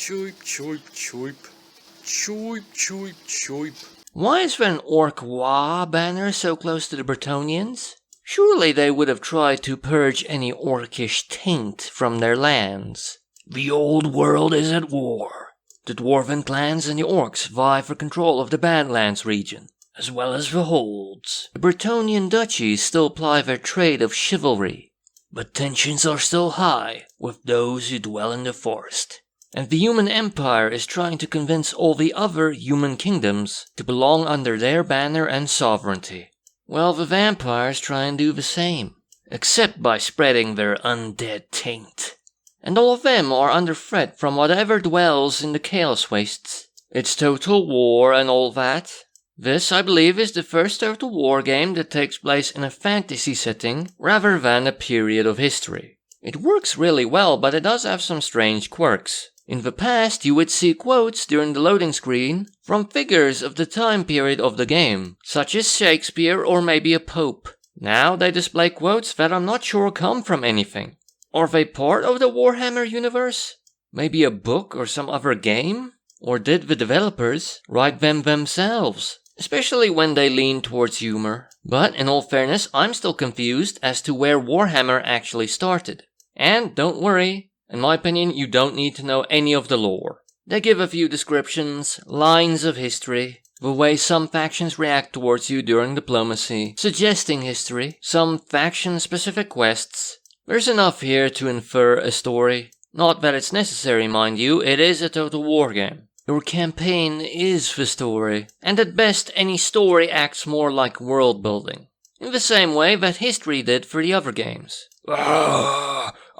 Choip, choip, choip. Choip, choip, choip. Why is there an Orc Wa banner so close to the Bretonnians? Surely they would have tried to purge any orcish taint from their lands. The old world is at war. The dwarven clans and the orcs vie for control of the Badlands region, as well as the holds. The Bretonnian duchies still ply their trade of chivalry, but tensions are still high with those who dwell in the forest. And the human empire is trying to convince all the other human kingdoms to belong under their banner and sovereignty. Well, the vampires try and do the same, except by spreading their undead taint. And all of them are under threat from whatever dwells in the Chaos Wastes. It's total war and all that. This, I believe, is the first Total War game that takes place in a fantasy setting rather than a period of history. It works really well, but it does have some strange quirks. In the past, you would see quotes during the loading screen from figures of the time period of the game, such as Shakespeare or maybe a pope. Now they display quotes that I'm not sure come from anything. Are they part of the Warhammer universe? Maybe a book or some other game? Or did the developers write them themselves? Especially when they lean towards humor. But in all fairness, I'm still confused as to where Warhammer actually started. And don't worry, in my opinion, you don't need to know any of the lore. They give a few descriptions, lines of history, the way some factions react towards you during diplomacy, suggesting history, some faction-specific quests. There's enough here to infer a story. Not that it's necessary, mind you, it is a Total War game. Your campaign is the story, and at best any story acts more like world building, in the same way that history did for the other games.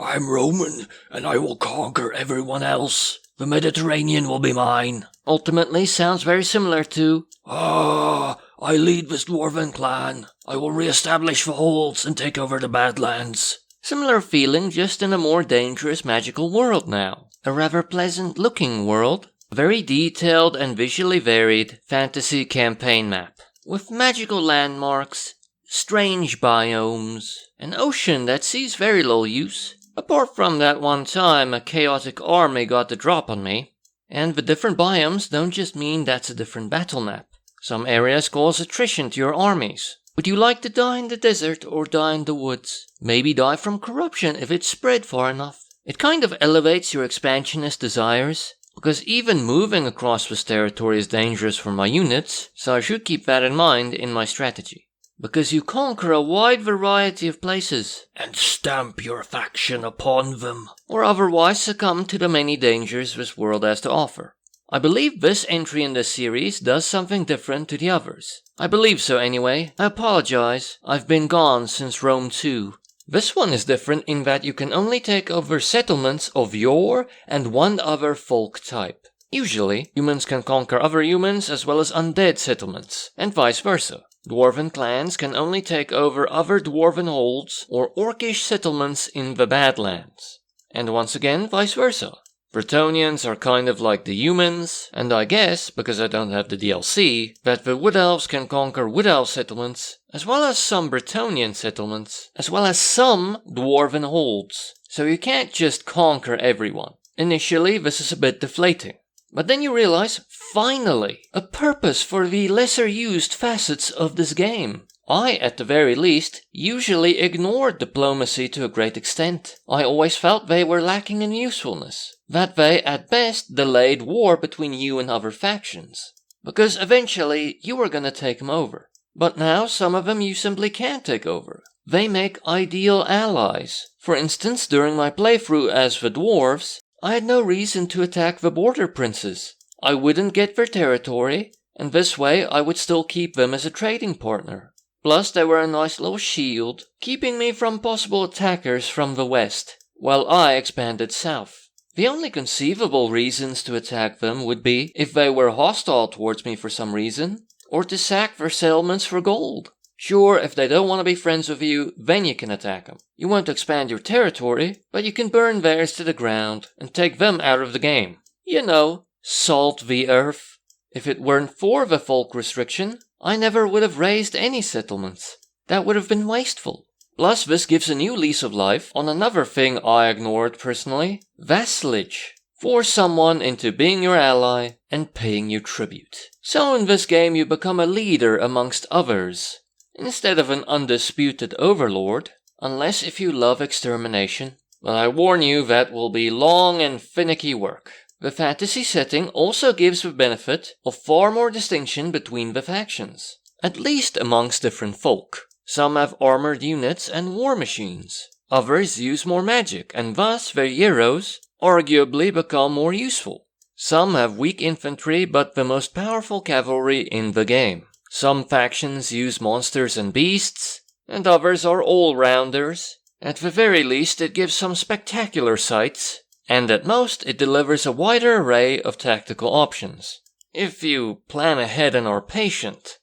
I'm Roman, and I will conquer everyone else. The Mediterranean will be mine. Ultimately sounds very similar to, I lead this dwarven clan. I will re-establish the holds and take over the Badlands. Similar feeling, just in a more dangerous magical world now. A rather pleasant-looking world. Very detailed and visually varied fantasy campaign map. With magical landmarks, strange biomes, an ocean that sees very little use. Apart from that one time a chaotic army got the drop on me. And the different biomes don't just mean that's a different battle map. Some areas cause attrition to your armies. Would you like to die in the desert or die in the woods? Maybe die from corruption if it's spread far enough. It kind of elevates your expansionist desires, because even moving across this territory is dangerous for my units, so I should keep that in mind in my strategy. Because you conquer a wide variety of places, and stamp your faction upon them, or otherwise succumb to the many dangers this world has to offer. I believe this entry in this series does something different to the others. I believe so anyway. I apologize, I've been gone since Rome 2. This one is different in that you can only take over settlements of your and one other folk type. Usually, humans can conquer other humans as well as undead settlements, and vice versa. Dwarven clans can only take over other dwarven holds or orcish settlements in the Badlands. And once again, vice versa. Bretonnians are kind of like the humans, and I guess, because I don't have the DLC, that the Wood Elves can conquer Wood Elf settlements, as well as some Bretonnian settlements, as well as some dwarven holds. So you can't just conquer everyone. Initially, this is a bit deflating. But then you realize, finally, a purpose for the lesser used facets of this game. I, at the very least, usually ignored diplomacy to a great extent. I always felt they were lacking in usefulness. That they, at best, delayed war between you and other factions. Because eventually, you were gonna take them over. But now, some of them you simply can't take over. They make ideal allies. For instance, during my playthrough as the dwarves, I had no reason to attack the border princes. I wouldn't get their territory, and this way I would still keep them as a trading partner. Plus they were a nice little shield, keeping me from possible attackers from the west, while I expanded south. The only conceivable reasons to attack them would be if they were hostile towards me for some reason, or to sack their settlements for gold. Sure, if they don't want to be friends with you, then you can attack them. You won't expand your territory, but you can burn theirs to the ground and take them out of the game. You know, salt the earth. If it weren't for the folk restriction, I never would have raised any settlements. That would have been wasteful. Plus, this gives a new lease of life on another thing I ignored personally, vassalage. force someone into being your ally and paying you tribute. So in this game you become a leader amongst others, instead of an undisputed overlord, unless if you love extermination. But I warn you that will be long and finicky work. The fantasy setting also gives the benefit of far more distinction between the factions, at least amongst different folk. Some have armored units and war machines. Others use more magic, and thus their heroes arguably become more useful. Some have weak infantry but the most powerful cavalry in the game. Some factions use monsters and beasts, and others are all-rounders. At the very least it gives some spectacular sights, and at most it delivers a wider array of tactical options, if you plan ahead and are patient.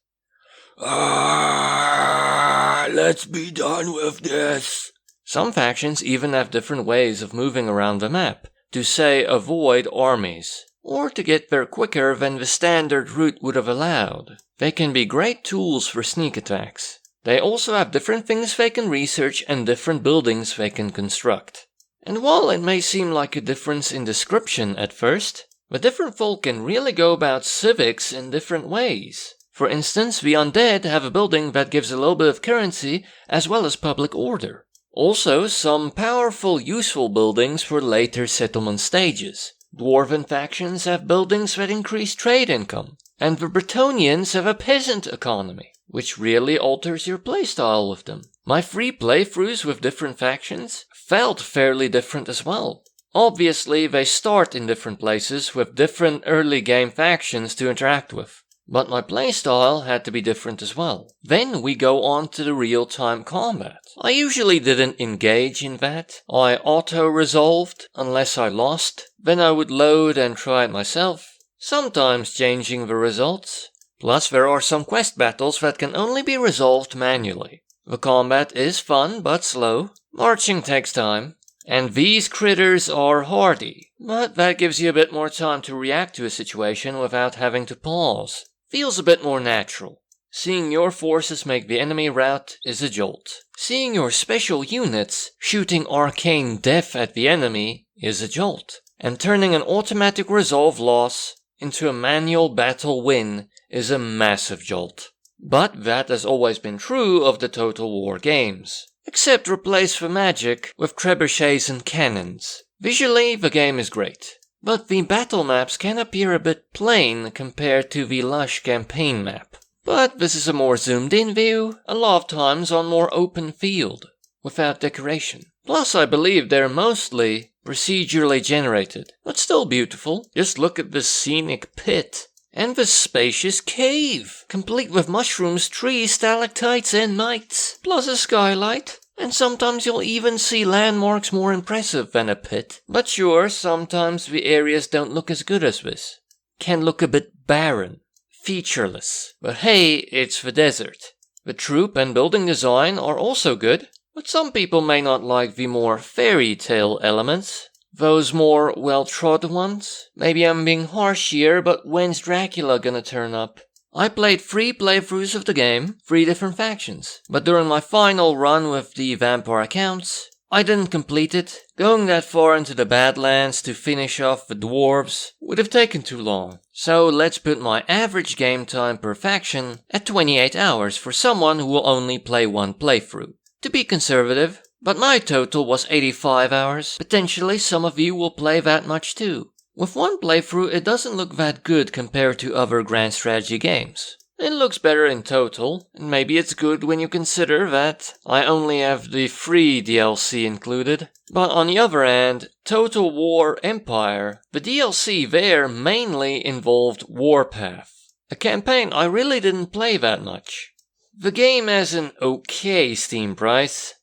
Let's be done with this. Some factions even have different ways of moving around the map, to say avoid armies, or to get there quicker than the standard route would have allowed. They can be great tools for sneak attacks. They also have different things they can research and different buildings they can construct. And while it may seem like a difference in description at first, the different folk can really go about civics in different ways. For instance, the undead have a building that gives a little bit of currency as well as public order. Also, some powerful, useful buildings for later settlement stages. Dwarven factions have buildings that increase trade income, and the Bretonnians have a peasant economy, which really alters your playstyle with them. My free playthroughs with different factions felt fairly different as well. Obviously, they start in different places with different early game factions to interact with. But my playstyle had to be different as well. Then we go on to the real-time combat. I usually didn't engage in that. I auto-resolved unless I lost. Then I would load and try it myself, sometimes changing the results. Plus there are some quest battles that can only be resolved manually. The combat is fun but slow. Marching takes time. And these critters are hardy. But that gives you a bit more time to react to a situation without having to pause. Feels a bit more natural. Seeing your forces make the enemy rout is a jolt. Seeing your special units shooting arcane death at the enemy is a jolt. And turning an automatic resolve loss into a manual battle win is a massive jolt. But that has always been true of the Total War games. Except replace the magic with trebuchets and cannons. Visually, the game is great. But the battle maps can appear a bit plain compared to the lush campaign map. But this is a more zoomed in view, a lot of times on more open field, without decoration. Plus I believe they're mostly procedurally generated, but still beautiful. Just look at this scenic pit. And this spacious cave, complete with mushrooms, trees, stalactites and mites, plus a skylight. And sometimes you'll even see landmarks more impressive than a pit. But sure, sometimes the areas don't look as good as this. Can look a bit barren, featureless. But hey, it's the desert. The troop and building design are also good, but some people may not like the more fairy tale elements. Those more well-trod ones. Maybe I'm being harsh here, but when's Dracula gonna turn up? I played 3 playthroughs of the game, 3 different factions, but during my final run with the vampire accounts, I didn't complete it. Going that far into the Badlands to finish off the dwarves would have taken too long. So let's put my average game time per faction at 28 hours for someone who will only play 1 playthrough. To be conservative, but my total was 85 hours. Potentially some of you will play that much too. With 1 playthrough, it doesn't look that good compared to other grand strategy games. It looks better in total, and maybe it's good when you consider that I only have the free DLC included. But on the other hand, Total War Empire, the DLC there mainly involved Warpath, a campaign I really didn't play that much. The game has an okay Steam price.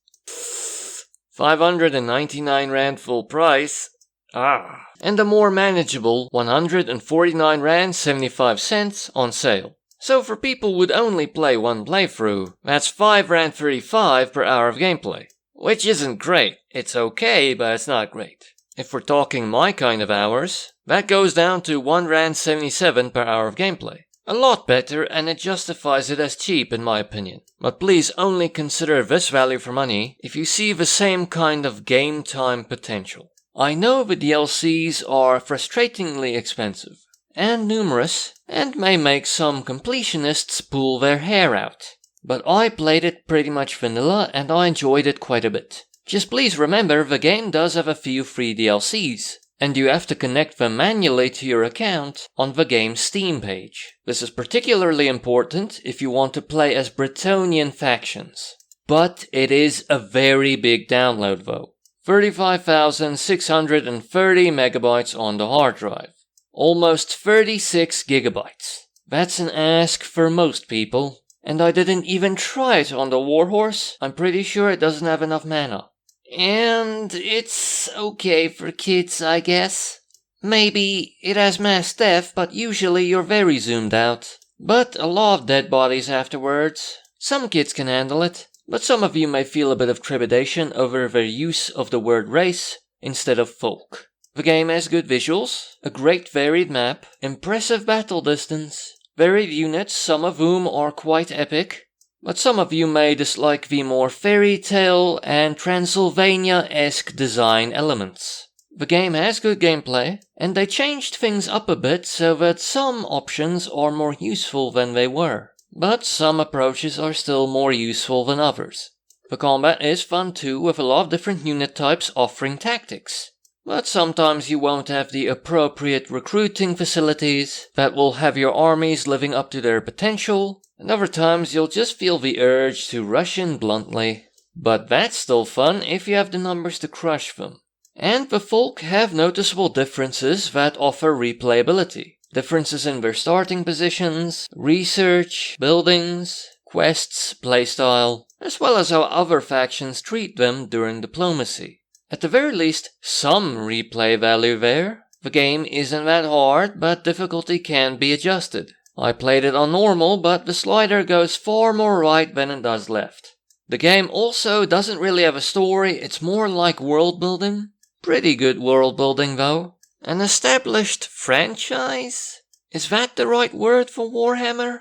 599 Rand full price. And a more manageable 149 Rand 75 cents on sale. So for people who would only play 1 playthrough, that's 5 Rand 35 per hour of gameplay. Which isn't great. It's okay, but it's not great. If we're talking my kind of hours, that goes down to 1 Rand 77 per hour of gameplay. A lot better, and it justifies it as cheap in my opinion. But please only consider this value for money if you see the same kind of game time potential. I know the DLCs are frustratingly expensive and numerous and may make some completionists pull their hair out. But I played it pretty much vanilla and I enjoyed it quite a bit. Just please remember the game does have a few free DLCs, and you have to connect them manually to your account on the game's Steam page. This is particularly important if you want to play as Bretonnian factions. But it is a very big download though. 35,630 megabytes on the hard drive. Almost 36 gigabytes. That's an ask for most people. And I didn't even try it on the Warhorse. I'm pretty sure it doesn't have enough mana. And it's okay for kids, I guess. Maybe it has mass death, but usually you're very zoomed out. But a lot of dead bodies afterwards. Some kids can handle it, but some of you may feel a bit of trepidation over their use of the word race instead of folk. The game has good visuals, a great varied map, impressive battle distance, varied units, some of whom are quite epic, but some of you may dislike the more fairy tale and Transylvania-esque design elements. The game has good gameplay, and they changed things up a bit so that some options are more useful than they were, but some approaches are still more useful than others. The combat is fun too, with a lot of different unit types offering tactics. But sometimes you won't have the appropriate recruiting facilities that will have your armies living up to their potential, and other times you'll just feel the urge to rush in bluntly. But that's still fun if you have the numbers to crush them. And the folk have noticeable differences that offer replayability. Differences in their starting positions, research, buildings, quests, playstyle, as well as how other factions treat them during diplomacy. At the very least, some replay value there. The game isn't that hard, but difficulty can be adjusted. I played it on normal, but the slider goes far more right than it does left. The game also doesn't really have a story, it's more like world building. Pretty good world building though. An established franchise? Is that the right word for Warhammer?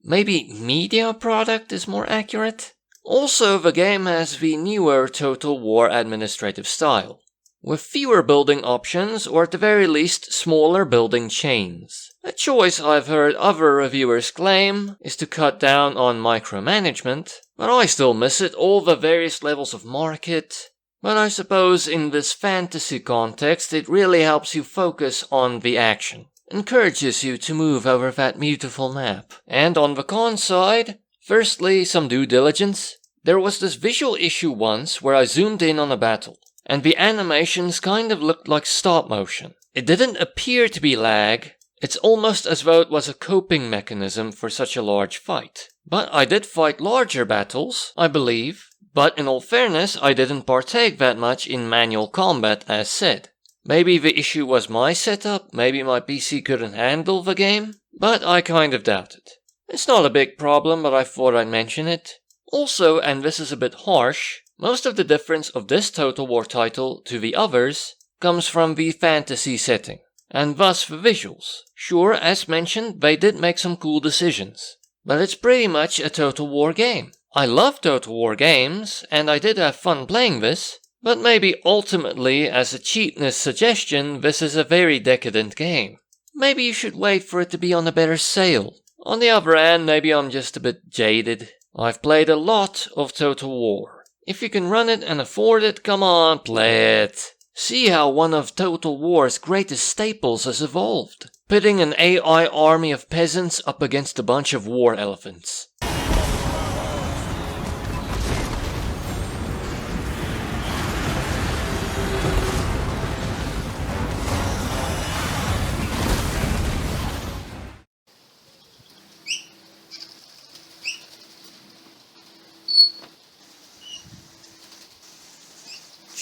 Maybe media product is more accurate? Also, the game has the newer Total War administrative style, with fewer building options or at the very least smaller building chains. A choice I've heard other reviewers claim is to cut down on micromanagement, but I still miss it, all the various levels of market. But I suppose in this fantasy context it really helps you focus on the action, encourages you to move over that beautiful map. And on the con side, firstly, some due diligence. There was this visual issue once where I zoomed in on a battle, and the animations kind of looked like stop motion. It didn't appear to be lag, it's almost as though it was a coping mechanism for such a large fight. But I did fight larger battles, I believe, but in all fairness I didn't partake that much in manual combat as said. Maybe the issue was my setup, maybe my PC couldn't handle the game, but I kind of doubt it. It's not a big problem, but I thought I'd mention it. Also, and this is a bit harsh, most of the difference of this Total War title to the others comes from the fantasy setting, and thus the visuals. Sure, as mentioned, they did make some cool decisions, but it's pretty much a Total War game. I love Total War games, and I did have fun playing this, but maybe ultimately, as a cheapness suggestion, this is a very decadent game. Maybe you should wait for it to be on a better sale. On the other hand, maybe I'm just a bit jaded. I've played a lot of Total War. If you can run it and afford it, come on, play it. See how one of Total War's greatest staples has evolved, pitting an AI army of peasants up against a bunch of war elephants.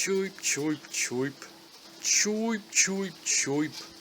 Choip, choip, choip. Choip, choip, choip.